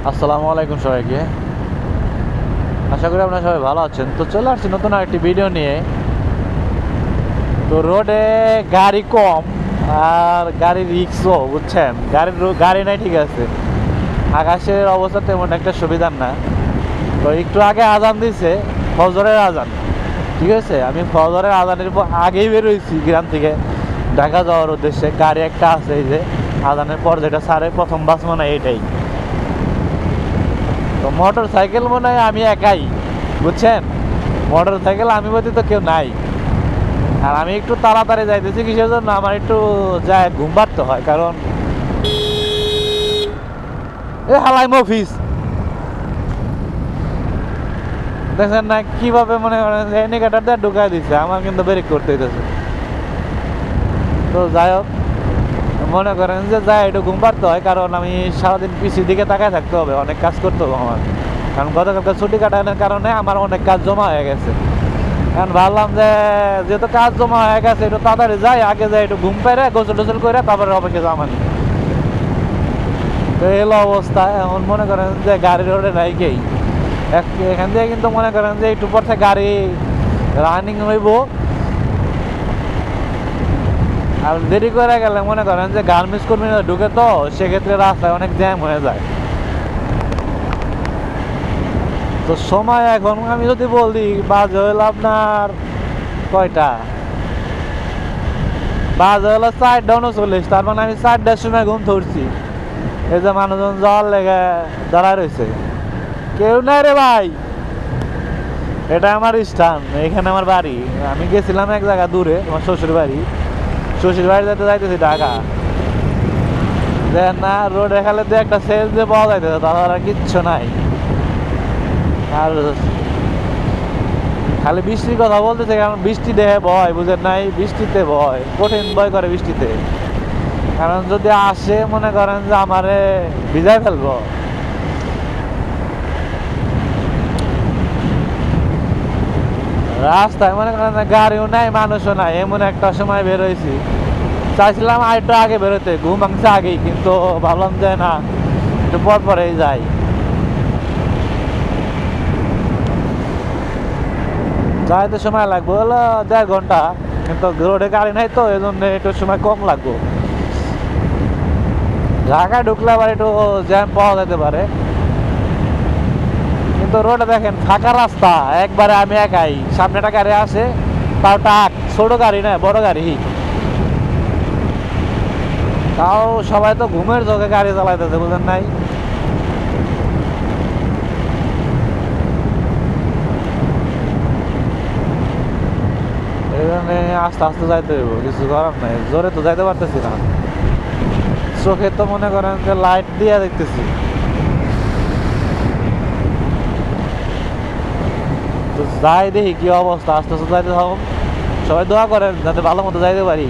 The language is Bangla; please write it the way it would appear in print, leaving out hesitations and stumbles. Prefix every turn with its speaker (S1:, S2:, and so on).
S1: আসসালামু আলাইকুম সবাইকে। আশা করি আপনারা সবাই ভালো আছেন। তো চলে আসছি নতুন আরেকটি ভিডিও নিয়ে। তো রোডে গাড়ি কম আর গাড়ির রিক্সও, বুঝছেন। গাড়ি নাই, ঠিক আছে, আকাশের অবস্থা তেমন একটা সুবিধার না। তো একটু আগে আজান দিছে, ফজরের আজান, ঠিক আছে। আমি ফজরের আজানের পর আগেই বেরোইছি গ্রাম থেকে ঢাকা যাওয়ার উদ্দেশ্যে। গাড়ি একটা আছে, এই যে আজানের পর যেটা সারে প্রথম বাস মনে হয় এইটাই। তো মোটর সাইকেল মনে হয় আমি একাই, বুঝছেন। মোটর সাইকেল আমি বলতে তো কেউ নাই। আর আমি একটু তাড়াতাড়ি যাইতেছি কিসের জন্য, আমার একটু যায় ঘুম পাড়তে হয়, কারণ এ হালাই মফিস দেখছেন না কিভাবে মনে করেন ইন্ডিকেটার দিয়ে ঢুকাই দিচ্ছে, আমার কিন্তু ব্রেক করতে হইতেছে। তো যাই হোক, মনে করেন যে যাই একটু ঘুম পাড়তে হয়, কারণ আমি সারাদিন পিছিয়ে দিকে তাকায় থাকতে হবে, অনেক কাজ করতে হবে আমার। কারণ গতকালকে ছুটি কাটানোর কারণে আমার অনেক কাজ জমা হয়ে গেছে। এখন ভাবলাম যে যেহেতু কাজ জমা হয়ে গেছে, একটু তাড়াতাড়ি যাই, আগে যাই একটু ঘুম পেরে গোসল টোসল করে তারপরে অপেক্ষা জামানি। তো এলো অবস্থা। এখন মনে করেন যে গাড়ির রোডে নাই কেই, এখান থেকে কিন্তু মনে করেন যে একটু পর থেকে গাড়ি রানিং হইব। আর দেরি করে গেলে মনে করেন যে গার্মেন্টস কর্মীরা ঢুকে, তো সেক্ষেত্রে রাস্তায় অনেক জ্যাম হয়ে যায়। তো সময় এখন আমি যদি বলি, বাজে হইল আপনার কয়টা, বাজে হলো 4:39, তার মানে আমি 4টার সময় ঘুম ধরছি। এই যে মানুষজন যাওয়ার লেগে দাঁড়ায় রয়েছে, কেউ নাই রে ভাই। এটা আমার স্থান, এখানে আমার বাড়ি। আমি গেছিলাম এক জায়গা দূরে, আমার শ্বশুর বাড়ি যেতে যাইতেছি ঢাকা। দেখেন না, রোডে খালে দিয়ে একটা সেল দিয়ে পাওয়া যাইতেছে, তাহলে আর কিচ্ছু নাই। আর খালি বৃষ্টির কথা বলতেছে, কারণ বৃষ্টি দেহে ভয়, বুঝেন নাই, বৃষ্টিতে ভয়, কঠিন ভয় করে বৃষ্টিতে। কারণ যদি আসে মনে করেন যে আমারে ভিজাই ফেলবো। রাস্তায় মনে করেন গাড়িও নাই, মানুষও নাই, এমন একটা সময় বেরোইছি। চাইছিলাম আর একটু আগে বেরোতে, ঘুম ভাঙছে আগেই, কিন্তু ভাবলাম যে না, একটু পর পরেই যাই। যাইতে সময় লাগবে হলো 1.5 ঘন্টা, কিন্তু রোডে গাড়ি নাই, তো এই জন্য একটু সময় কম লাগবে। ঢাকায় ঢুকলে আবার একটু জ্যাম পাওয়া যেতে পারে। কিন্তু রোডে দেখেন ফাঁকা রাস্তা, একবারে আমি একাই, সামনে একটা গাড়ি আসে, তাও টাক, ছোট গাড়ি না, বড় গাড়ি। তাও সবাই তো ঘুমের চোখে গাড়ি চালাইতেছে, বুঝেন নাই। এই জন্য আস্তে আস্তে যাইতে হইব, কিছু করার নাই, জোরে তো যাইতে পারতেছি না। চোখে তো মনে করেন যে লাইট দিয়ে দেখতেছি। তো যাই দেখি কি অবস্থা, আস্তে আস্তে যাইতে থাকুন। সবাই দোয়া করেন যাতে ভালো মতো যাইতে পারি।